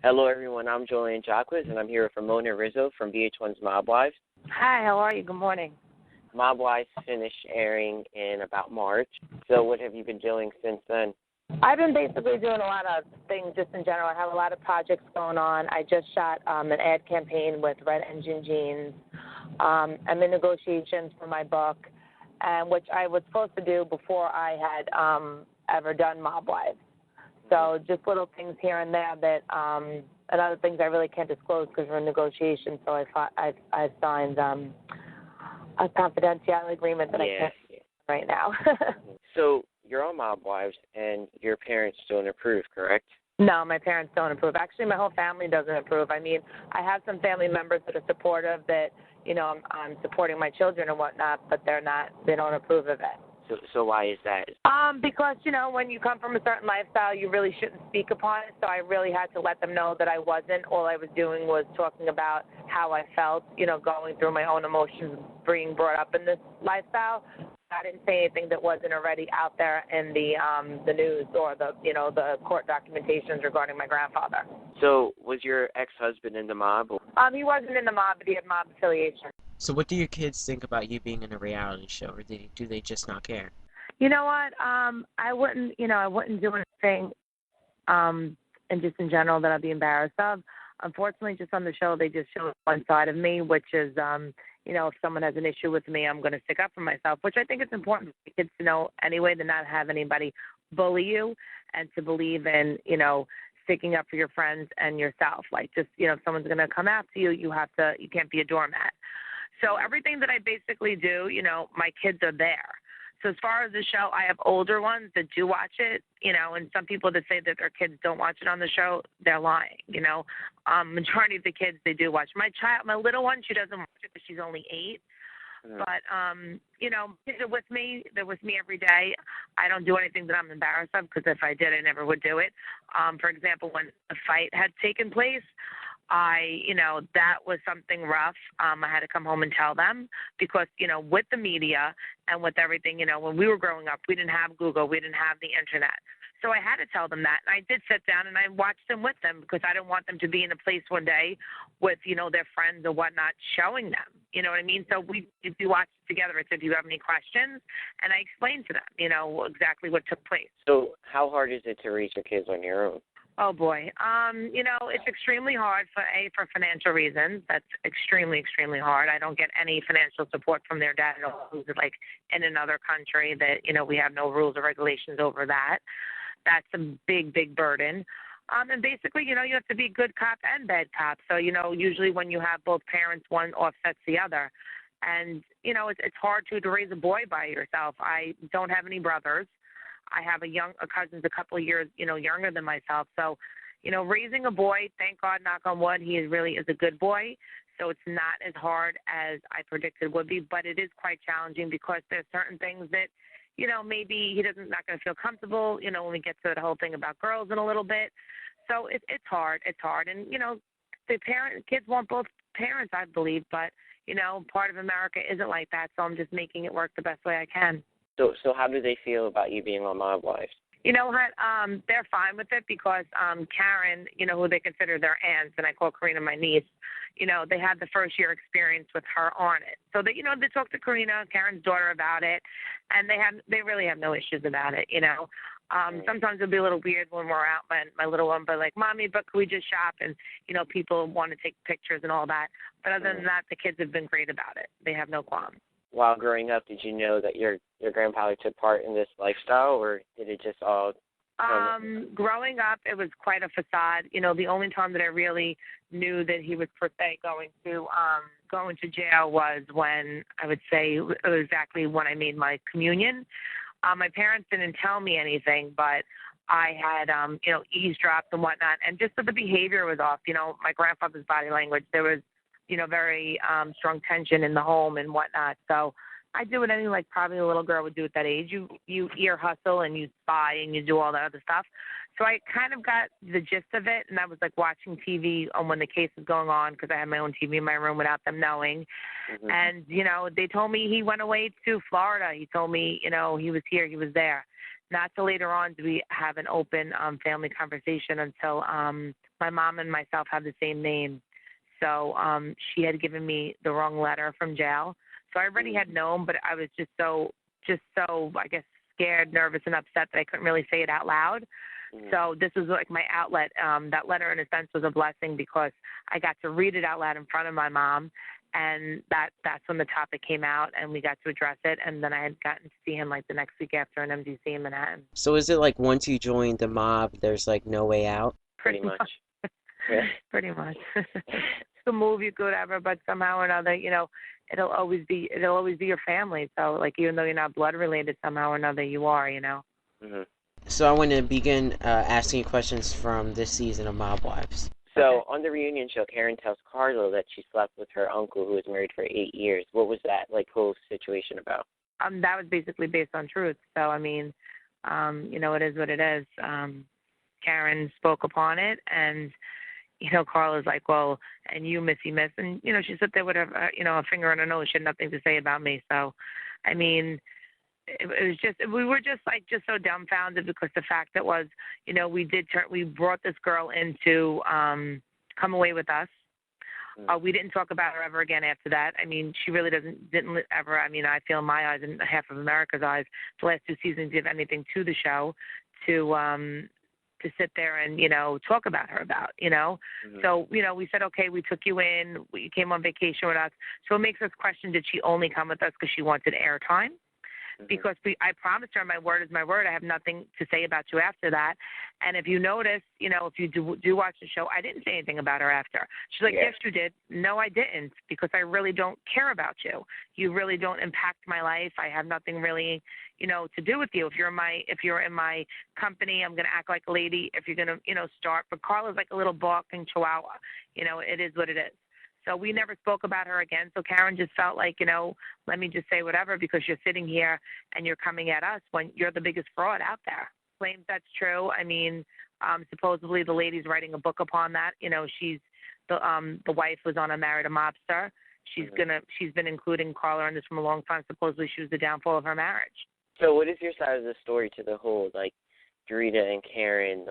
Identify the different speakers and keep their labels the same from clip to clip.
Speaker 1: Hello, everyone. I'm Julian Jacques, and I'm here with Ramona Rizzo from VH1's MobWives.
Speaker 2: Hi, how are you? Good morning.
Speaker 1: MobWives finished airing in about March. So what have you been doing since then?
Speaker 2: I've been basically doing a lot of things just in general. I have a lot of projects going on. I just shot an ad campaign with Red Engine Jeans. I'm in negotiations for my book, and which I was supposed to do before I had ever done MobWives. So just little things here and there that, and other things I really can't disclose because we're in negotiations. So I've signed a confidentiality agreement that I can't right now.
Speaker 1: So you're on MobWives, and your parents don't approve, correct?
Speaker 2: No, my parents don't approve. Actually, my whole family doesn't approve. I mean, I have some family members that are supportive that, you know, I'm supporting my children and whatnot, but they don't approve of it.
Speaker 1: So why is that?
Speaker 2: Because, you know, when you come from a certain lifestyle, you really shouldn't speak upon it. So I really had to let them know that I wasn't. All I was doing was talking about how I felt, you know, going through my own emotions, being brought up in this lifestyle. I didn't say anything that wasn't already out there in the news or the court documentations regarding my grandfather.
Speaker 1: So was your ex-husband in the mob?
Speaker 2: He wasn't in the mob, but he had mob affiliation.
Speaker 3: So what do your kids think about you being in a reality show, or do they just not care?
Speaker 2: You know what? I wouldn't do anything, and just in general that I'd be embarrassed of. Unfortunately, just on the show, they just show one side of me, which is, you know, if someone has an issue with me, I'm going to stick up for myself, which I think it's important for kids to know anyway, to not have anybody bully you and to believe in, you know, sticking up for your friends and yourself. Like, just, you know, if someone's going to come after you, you can't be a doormat. So everything that I basically do, you know, my kids are there. So as far as the show, I have older ones that do watch it, you know, and some people that say that their kids don't watch it on the show, they're lying, you know. Majority of the kids, they do watch. My little one, she doesn't watch it because she's only 8. Mm-hmm. But, you know, kids are with me. They're with me every day. I don't do anything that I'm embarrassed of because if I did, I never would do it. For example, when a fight had taken place, that was something rough. I had to come home and tell them because, you know, with the media and with everything, you know, when we were growing up, we didn't have Google, we didn't have the internet. So I had to tell them that. And I did sit down and I watched them with them because I didn't want them to be in a place one day with, you know, their friends or whatnot showing them. You know what I mean? So we watched it together. I said, do you have any questions? And I explained to them, you know, exactly what took place.
Speaker 1: So how hard is it to raise your kids on your own?
Speaker 2: Oh, boy. You know, it's extremely hard for financial reasons. That's extremely, extremely hard. I don't get any financial support from their dad who's, like, in another country that, you know, we have no rules or regulations over that. That's a big, big burden. And basically, you know, you have to be good cop and bad cop. So, you know, usually when you have both parents, one offsets the other. And, you know, it's hard to raise a boy by yourself. I don't have any brothers. I have a cousin's a couple of years, you know, younger than myself. So, you know, raising a boy, thank God, knock on wood, he really is a good boy. So it's not as hard as I predicted it would be, but it is quite challenging because there's certain things that, you know, maybe he not going to feel comfortable, you know, when we get to the whole thing about girls in a little bit. So it's hard. It's hard. And, you know, kids want both parents, I believe, but, you know, part of America isn't like that. So I'm just making it work the best way I can.
Speaker 1: So how do they feel about you being on MobWives?
Speaker 2: You know what? They're fine with it because Karen, you know, who they consider their aunts, and I call Karina my niece, you know, they had the first year experience with her on it. So they, you know, they talked to Karina, Karen's daughter, about it, and they really have no issues about it, you know. Sometimes it'll be a little weird when we're out, my little one, but like, Mommy, but can we just shop? And, you know, people want to take pictures and all that. But other than that, the kids have been great about it. They have no qualms.
Speaker 1: While growing up, did you know that your grandfather took part in this lifestyle, or did it just all
Speaker 2: growing up, it was quite a facade. You know, the only time that I really knew that he was per se going to jail was when I would say exactly when I made my communion. My parents didn't tell me anything, but I had, you know, eavesdropped and whatnot, and just that the behavior was off. You know, my grandfather's body language, there was, you know, very strong tension in the home and whatnot. So I do what any, like, probably a little girl would do at that age. You ear hustle and you spy and you do all that other stuff. So I kind of got the gist of it, and I was, like, watching TV when the case was going on because I had my own TV in my room without them knowing. Mm-hmm. And, you know, they told me he went away to Florida. He told me, you know, he was here, he was there. not till later on do we have an open family conversation until my mom and myself have the same name. So she had given me the wrong letter from jail. So I already had known, but I was just so I guess scared, nervous, and upset that I couldn't really say it out loud. So this was like my outlet. That letter, in a sense, was a blessing because I got to read it out loud in front of my mom, and that's when the topic came out, and we got to address it. And then I had gotten to see him like the next week after in MDC in Manhattan.
Speaker 3: So is it like once you join the mob, there's like no way out?
Speaker 1: Pretty much. Yeah.
Speaker 2: Pretty much. You can move, you could whatever, but somehow or another, it'll always be your family. So like even though you're not blood related, somehow or another you are.
Speaker 1: Mm-hmm.
Speaker 3: So I want to begin asking questions from this season of MobWives.
Speaker 1: So on the reunion show, Karen tells Carlo that she slept with her uncle who was married for 8 years. What was that whole situation about?
Speaker 2: That was basically based on truth. So I mean, it is what it is. Karen spoke upon it, and Carla's like, well, and you, Missy Miss, and she sat there with her, a finger on her nose. She had nothing to say about me. So, I mean, it was just we were just so dumbfounded because the fact that was, we brought this girl in to come away with us. We didn't talk about her ever again after that. I mean, she really didn't ever. I mean, I feel in my eyes and half of America's eyes, the last 2 seasons did anything to the show to sit there and, talk about her about,
Speaker 1: Mm-hmm.
Speaker 2: So, we said, okay, we took you in, you came on vacation with us. So it makes us question, did she only come with us because she wanted airtime? Because I promised her, my word is my word, I have nothing to say about you after that. And if you notice, if you do watch the show, I didn't say anything about her after. She's like, yes, you did. No, I didn't, because I really don't care about you. You really don't impact my life. I have nothing really, to do with you. If you're in my company, I'm going to act like a lady. If you're going to, start. But Carla's like a little barking chihuahua. It is what it is. So we never spoke about her again. So Karen just felt like, let me just say whatever because you're sitting here and you're coming at us when you're the biggest fraud out there. Claims that's true. I mean, supposedly the lady's writing a book upon that. She's the wife was on a Married a Mobster. She's been including Carla in this from a long time. Supposedly she was the downfall of her marriage.
Speaker 1: So what is your side of the story to the whole Drita and Karen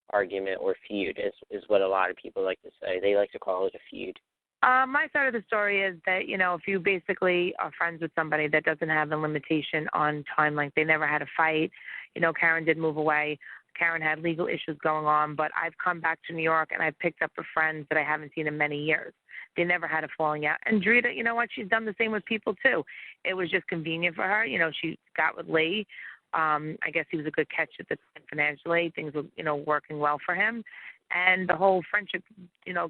Speaker 1: argument or feud is what a lot of people like to say. They like to call it a feud.
Speaker 2: My side of the story is that, if you basically are friends with somebody that doesn't have a limitation on time length, they never had a fight. Karen did move away. Karen had legal issues going on, but I've come back to New York and I've picked up with friends that I haven't seen in many years. They never had a falling out. And Drita, you know what? She's done the same with people too. It was just convenient for her. She got with Lee. I guess he was a good catch at the time financially. Things were, working well for him. And the whole friendship,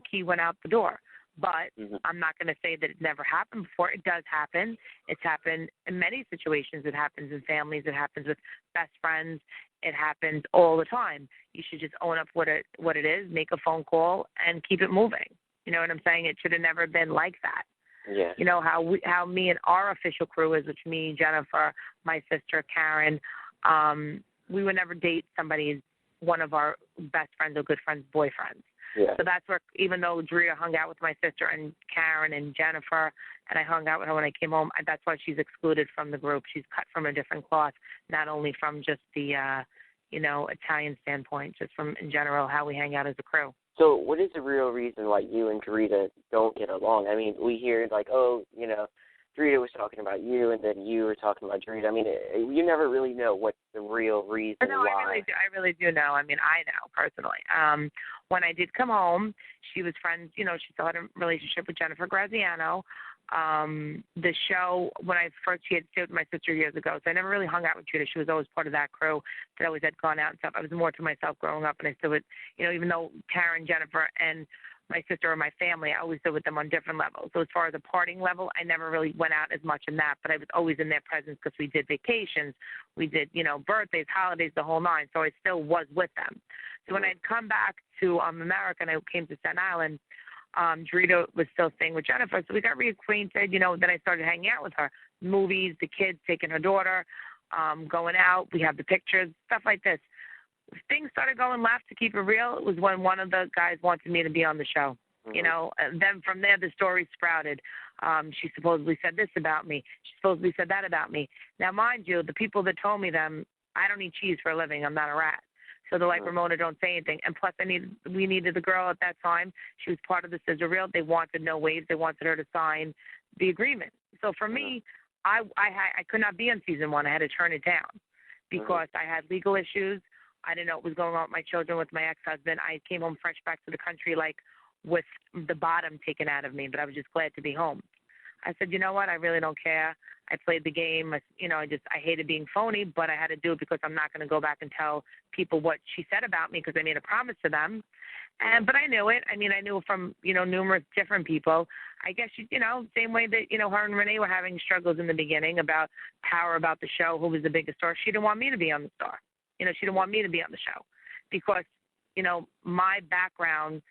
Speaker 2: key went out the door. But I'm not going to say that it never happened before. It does happen. It's happened in many situations. It happens in families. It happens with best friends. It happens all the time. You should just own up what it is, make a phone call, and keep it moving. You know what I'm saying? It should have never been like that.
Speaker 1: Yeah.
Speaker 2: How me and our official crew is, which me, Jennifer, my sister, Karen, we would never date one of our best friends or good friends' boyfriends.
Speaker 1: Yeah.
Speaker 2: So that's where, even though Drita hung out with my sister and Karen and Jennifer, and I hung out with her when I came home, that's why she's excluded from the group. She's cut from a different cloth, not only from just the, Italian standpoint, just from, in general, how we hang out as a crew.
Speaker 1: So what is the real reason why you and Drita don't get along? I mean, we hear Drita was talking about you, and then you were talking about Drita. I mean, you never really know what's the real reason
Speaker 2: no,
Speaker 1: why.
Speaker 2: I really do know. I mean, I know personally. When I did come home, she was friends. She still had a relationship with Jennifer Graziano. The show, she had stayed with my sister years ago, so I never really hung out with Drita. She was always part of that crew that always had gone out and stuff. I was more to myself growing up, and I stood with, even though Karen, Jennifer, and my sister or my family, I always stood with them on different levels. So as far as a partying level, I never really went out as much in that, but I was always in their presence because we did vacations, we did, birthdays, holidays, the whole nine. So I still was with them. So when I'd come back to America and I came to Staten Island, Drita was still staying with Jennifer. So we got reacquainted, then I started hanging out with her. Movies, the kids, taking her daughter, going out. We have the pictures, stuff like this. Things started going left, to keep it real. It was when one of the guys wanted me to be on the show. And then from there the story sprouted. She supposedly said this about me. She supposedly said that about me. Now, mind you, the people that told me them, I don't eat cheese for a living. I'm not a rat. So they're like, Ramona, don't say anything. And plus, we needed the girl at that time. She was part of the scissor reel. They wanted no waves. They wanted her to sign the agreement. So for me, I could not be on season 1. I had to turn it down because I had legal issues. I didn't know what was going on with my children, with my ex-husband. I came home fresh back to the country, like with the bottom taken out of me, but I was just glad to be home. I said, you know what? I really don't care. I played the game. I hated being phony, but I had to do it because I'm not going to go back and tell people what she said about me because I made a promise to them. But I knew it. I mean, I knew from, numerous different people. I guess, same way that, her and Renee were having struggles in the beginning about power about the show, who was the biggest star. She didn't want me to be on the star. She didn't want me to be on the show because, my background,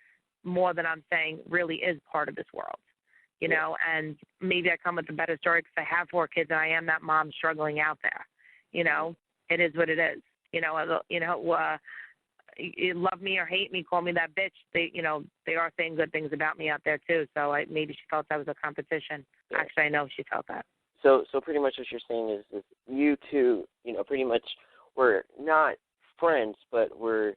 Speaker 2: more than I'm saying, really is part of this world. And maybe I come with a better story because I have 4 kids and I am that mom struggling out there. It is what it is. You love me or hate me, call me that bitch. They are saying good things about me out there too. So maybe she felt that was a competition. Yeah. Actually, I know she felt that.
Speaker 1: So pretty much what you're saying is you two, pretty much were not friends, but were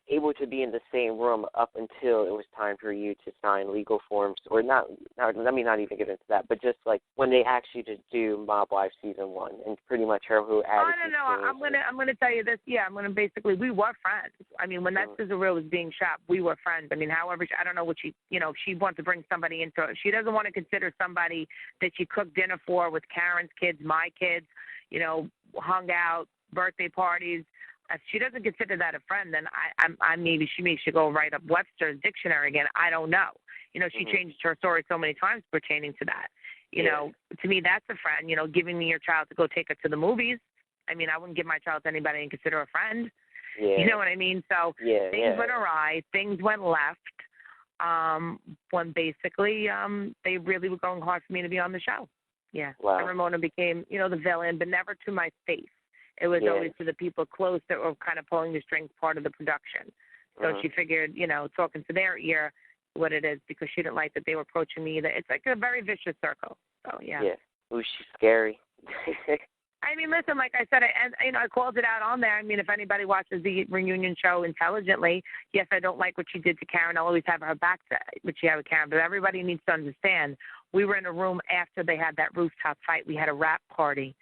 Speaker 1: able to be in the same room up until it was time for you to sign legal forms, or not let me not even get into that, but just like when they asked you to do MobWives season 1, and pretty much her who added.
Speaker 2: I'm gonna tell you this. Yeah, basically we were friends. I mean, when that scissor reel was being shot, we were friends. I mean, however, I don't know what she, if she wants to bring somebody into it, she doesn't want to consider somebody that she cooked dinner for with Karen's kids, my kids, hung out, birthday parties. If she doesn't consider that a friend, then I maybe she should go write up Webster's dictionary again. I don't know. She changed her story so many times pertaining to that. To me, that's a friend. Giving me your child to go take her to the movies. I mean, I wouldn't give my child to anybody and consider a friend. Yeah. You know what I mean? So things went awry. Things went left. When basically they really were going hard for me to be on the show. Yeah. Wow. And Ramona became, the villain, but never to my face. It was always to the people close that were kind of pulling the strings, part of the production. So she figured, talking to their ear, what it is, because she didn't like that they were approaching me either. It's like a very vicious circle. So, yeah.
Speaker 1: Yeah. Ooh, she's scary.
Speaker 2: I mean, listen, like I said, I called it out on there. I mean, if anybody watches the reunion show intelligently, yes, I don't like what she did to Karen. I'll always have her back to what she had with Karen. But everybody needs to understand, we were in a room after they had that rooftop fight. We had a rap party.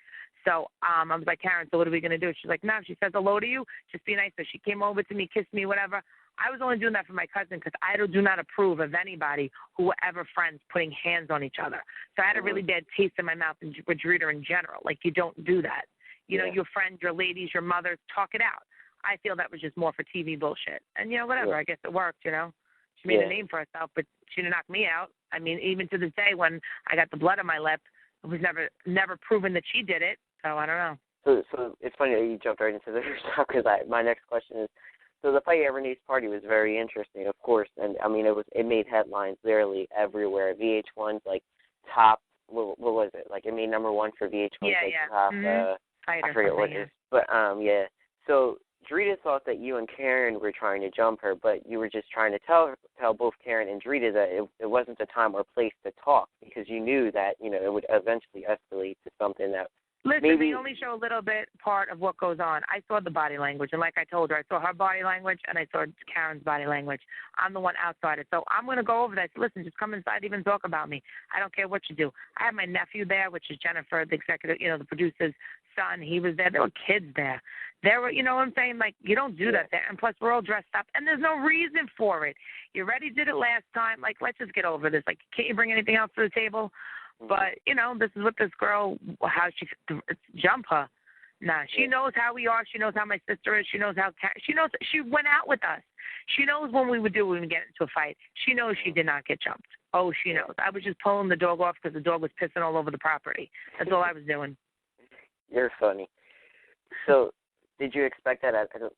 Speaker 2: So I was like, Karen, so what are we going to do? She's like, no. She says hello to you. Just be nice. So she came over to me, kissed me, whatever. I was only doing that for my cousin because I do not approve of anybody who were ever friends putting hands on each other. So I had a really bad taste in my mouth with Drita in general. Like, you don't do that. Your friends, your ladies, your mothers, talk it out. I feel that was just more for TV bullshit. And, whatever. I guess it worked, She made a name for herself, but she didn't knock me out. I mean, even to this day when I got the blood on my lip, it was never proven that she did it. So I don't know.
Speaker 1: So it's funny that you jumped right into this stuff because my next question is, so the fight at Renee's party was very interesting, of course, and I mean it made headlines literally everywhere. VH1's like top, what was it? Like it made #1 for VH1's top. I forget what it is, but yeah. So Drita thought that you and Karen were trying to jump her, but you were just trying to tell both Karen and Drita that it wasn't the time or place to talk because you knew that it would eventually escalate to something that.
Speaker 2: Listen, they only show a little bit part of what goes on. I saw the body language, and like I told her, I saw her body language, and I saw Karen's body language. I'm the one outside it. So I'm going to go over that. Listen, just come inside, even talk about me. I don't care what you do. I have my nephew there, which is Jennifer, the executive, the producer's son. He was there. There were kids there. There were, what I'm saying? Like, you don't do that there. And plus, we're all dressed up, and there's no reason for it. You already did it last time. Like, let's just get over this. Like, can't you bring anything else to the table? But, this is what this girl, how she jump her. Nah, she knows how we are. She knows how my sister is. She knows how, she knows, she went out with us. She knows when we would do when we get into a fight. She knows she did not get jumped. Oh, she knows. I was just pulling the dog off because the dog was pissing all over the property. That's all I was doing.
Speaker 1: You're funny. So, did you expect that,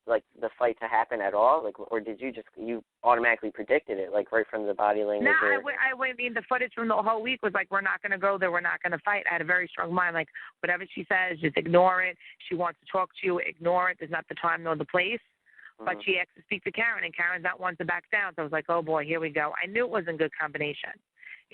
Speaker 1: like, the fight to happen at all? Like, or did you automatically predicted it, like, right from the body language?
Speaker 2: No, I mean, the footage from the whole week was like, we're not going to go there, we're not going to fight. I had a very strong mind, like, whatever she says, just ignore it. She wants to talk to you, ignore it. There's not the time nor the place. But she asked to speak to Karen, and Karen's not one to back down. So I was like, oh, boy, here we go. I knew it wasn't a good combination.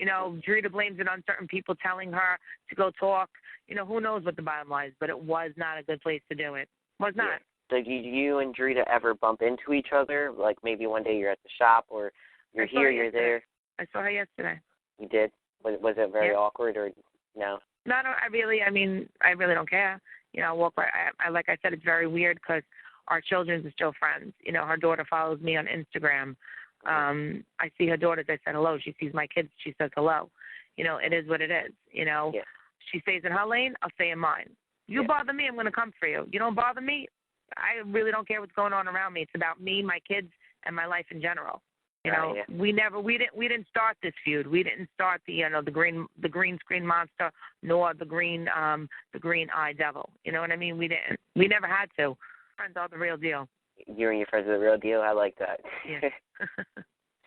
Speaker 2: Drita blames it on certain people telling her to go talk. Who knows what the bottom line is, but it was not a good place to do it. Was not.
Speaker 1: Yeah. So did you and Drita ever bump into each other? Like maybe one day you're at the shop or you're here, you're there?
Speaker 2: I saw her yesterday.
Speaker 1: You did? Was it very awkward or no?
Speaker 2: No, I really don't care. You know, walk right. Like I said, it's very weird because our children are still friends. You know, her daughter follows me on Instagram. I see her daughters. I said hello. She sees my kids. She says hello. You know, it is what it is. You know, she stays in her lane. I'll stay in mine. You bother me, I'm going to come for you. You don't bother me, I really don't care what's going on around me. It's about me, my kids, and my life in general. You know, we didn't start this feud. We didn't start the green screen monster nor the green eye devil. You know what I mean? We didn't. We never had to. Friends are the real deal.
Speaker 1: You and your friends are the real deal. I like that.
Speaker 2: Yeah.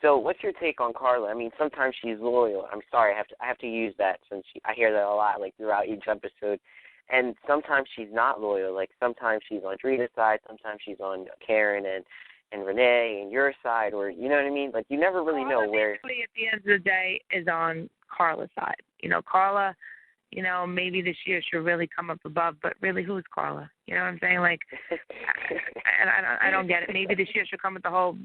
Speaker 1: So, what's your take on Carla? I mean, sometimes she's loyal. I'm sorry, I have to use that since I hear that a lot, like throughout each episode. And sometimes she's not loyal. Like sometimes she's on Drita's side, sometimes she's on Karen and Renee and your side, or you know what I mean? Like you never really know where.
Speaker 2: Basically, at the end of the day, is on Carla's side. You know, Carla. You know, maybe this year she'll really come up above, but really, who's Carla? You know what I'm saying? Like, I don't get it. Maybe this year she'll come with the whole,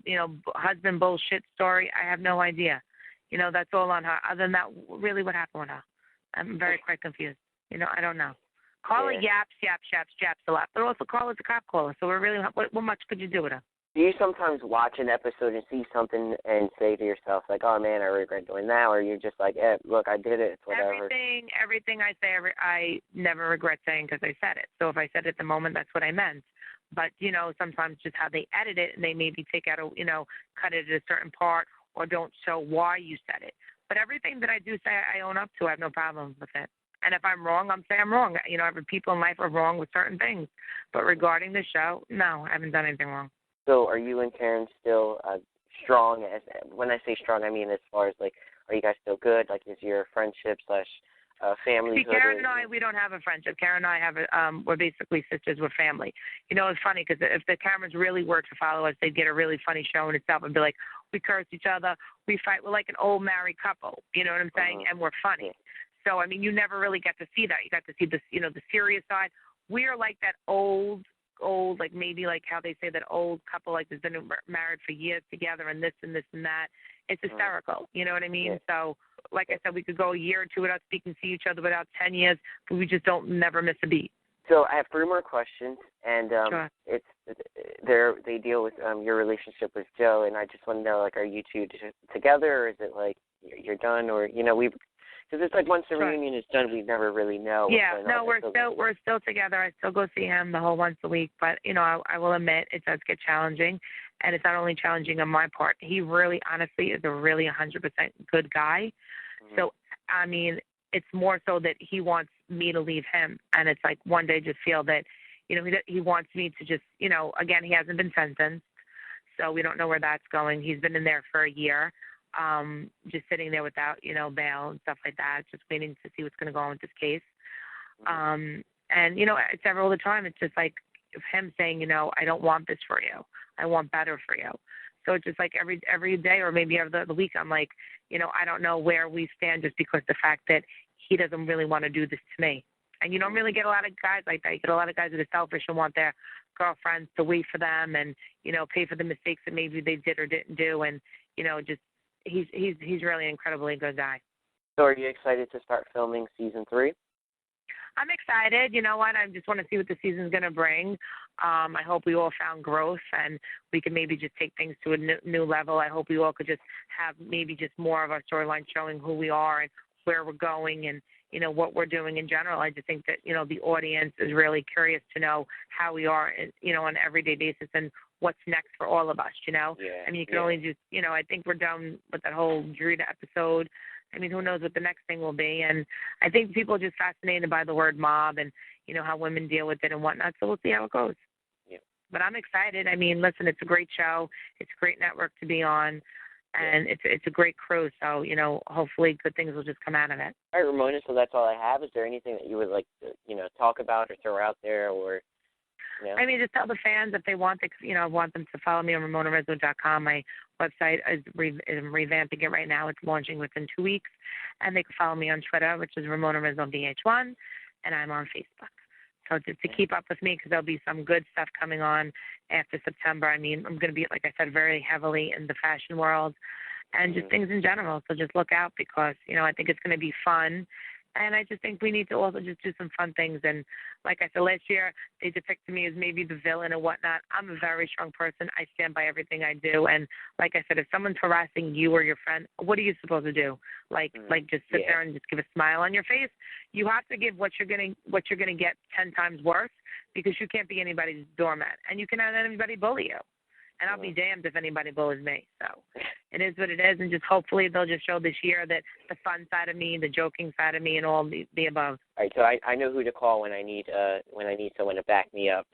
Speaker 2: husband bullshit story. I have no idea. You know, that's all on her. Other than that, really, what happened with her? I'm very quite confused. You know, I don't know. Carla yaps a lot, but also Carla's a cop caller, so we're really, what much could you do with her?
Speaker 1: Do you sometimes watch an episode and see something and say to yourself, like, oh, man, I regret doing that, or you're just like, look, I did it, it's whatever?
Speaker 2: Everything I say, I never regret saying because I said it. So if I said it at the moment, that's what I meant. But, sometimes just how they edit it, and they maybe take out, cut it at a certain part or don't show why you said it. But everything that I do say, I own up to. I have no problem with it. And if I'm wrong, I'm saying I'm wrong. Every people in life are wrong with certain things. But regarding the show, no, I haven't done anything wrong.
Speaker 1: So are you and Karen still strong? When I say strong, I mean as far as, like, are you guys still good? Like, is your friendship / family?
Speaker 2: See, Karen and I, we don't have a friendship. Karen and I have we're basically sisters. We're family. It's funny because if the cameras really were to follow us, they'd get a really funny show in itself and be like, we curse each other, we fight. We're like an old married couple. You know what I'm saying? And we're funny. So, you never really get to see that. You got to see this, the serious side. We're like that old, like maybe like how they say that old couple, like has been married for years together and this and this and that. It's hysterical. You know what I mean? Yeah. So, like I said, we could go a year or two without speaking to each other without 10 years, but we just don't never miss a beat.
Speaker 1: So I have 3 more questions, and
Speaker 2: sure.
Speaker 1: They deal with your relationship with Joe, and I just want to know, like, are you two together, or is it like you're done, or because it's like once the reunion is done, we never really know.
Speaker 2: Yeah, no, we're still together. I still go see him the whole once a week, but I will admit it does get challenging, and it's not only challenging on my part. He really, honestly, is a really 100% good guy. Mm-hmm. So it's more so that he wants me to leave him, and it's like one day just feel that he wants me to just again, he hasn't been sentenced, so we don't know where that's going. He's been in there for a year. Just sitting there without, bail and stuff like that, just waiting to see what's going to go on with this case. And, it's ever all the time. It's just like him saying, I don't want this for you. I want better for you. So it's just like every day or maybe every other week, I'm like, I don't know where we stand just because the fact that he doesn't really want to do this to me. And you don't really get a lot of guys like that. You get a lot of guys that are selfish and want their girlfriends to wait for them and, pay for the mistakes that maybe they did or didn't do. And, just, he's really an incredibly good guy.
Speaker 1: So are you excited to start filming season 3?
Speaker 2: I'm excited. You know what? I just want to see what the season's going to bring. I hope we all found growth and we can maybe just take things to a new level. I hope we all could just have maybe just more of our storyline showing who we are and where we're going and, what we're doing in general. I just think that, the audience is really curious to know how we are, on an everyday basis and what's next for all of us,
Speaker 1: Yeah,
Speaker 2: you can only just, I think we're done with that whole Drita episode. Who knows what the next thing will be. And I think people are just fascinated by the word mob and, how women deal with it and whatnot. So we'll see how it goes.
Speaker 1: Yeah.
Speaker 2: But I'm excited. Listen, it's a great show. It's a great network to be on. And it's a great crew. So, hopefully good things will just come out of it.
Speaker 1: All right, Ramona, so that's all I have. Is there anything that you would like to, talk about or throw out there or...
Speaker 2: just tell the fans if they want to, want them to follow me on RamonaRizzo.com. My website is revamping it right now. It's launching within 2 weeks. And they can follow me on Twitter, which is Ramona Rizzo VH1, and I'm on Facebook. So just to keep up with me, because there'll be some good stuff coming on after September. I mean, I'm going to be, like I said, very heavily in the fashion world and just things in general. So just look out because, you know, I think it's going to be fun. And I just think we need to also just do some fun things. And like I said, last year, they depicted me as maybe the villain and whatnot. I'm a very strong person. I stand by everything I do. And like I said, if someone's harassing you or your friend, what are you supposed to do? Like just sit there and just give a smile on your face? You have to give what you're gonna get 10 times worse, because you can't be anybody's doormat. And you cannot let anybody bully you. And I'll be damned if anybody bullies me. So it is what it is, and just hopefully they'll just show this year that the fun side of me, the joking side of me, and all the above.
Speaker 1: All right, so I know who to call when I need someone to back me up.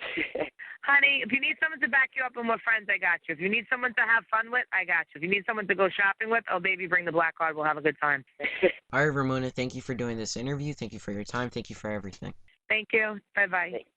Speaker 2: Honey, if you need someone to back you up and we're friends, I got you. If you need someone to have fun with, I got you. If you need someone to go shopping with, oh, baby, bring the black card. We'll have a good time.
Speaker 3: All right, Ramona, thank you for doing this interview. Thank you for your time. Thank you for everything.
Speaker 2: Thank you. Bye-bye.
Speaker 1: Thanks.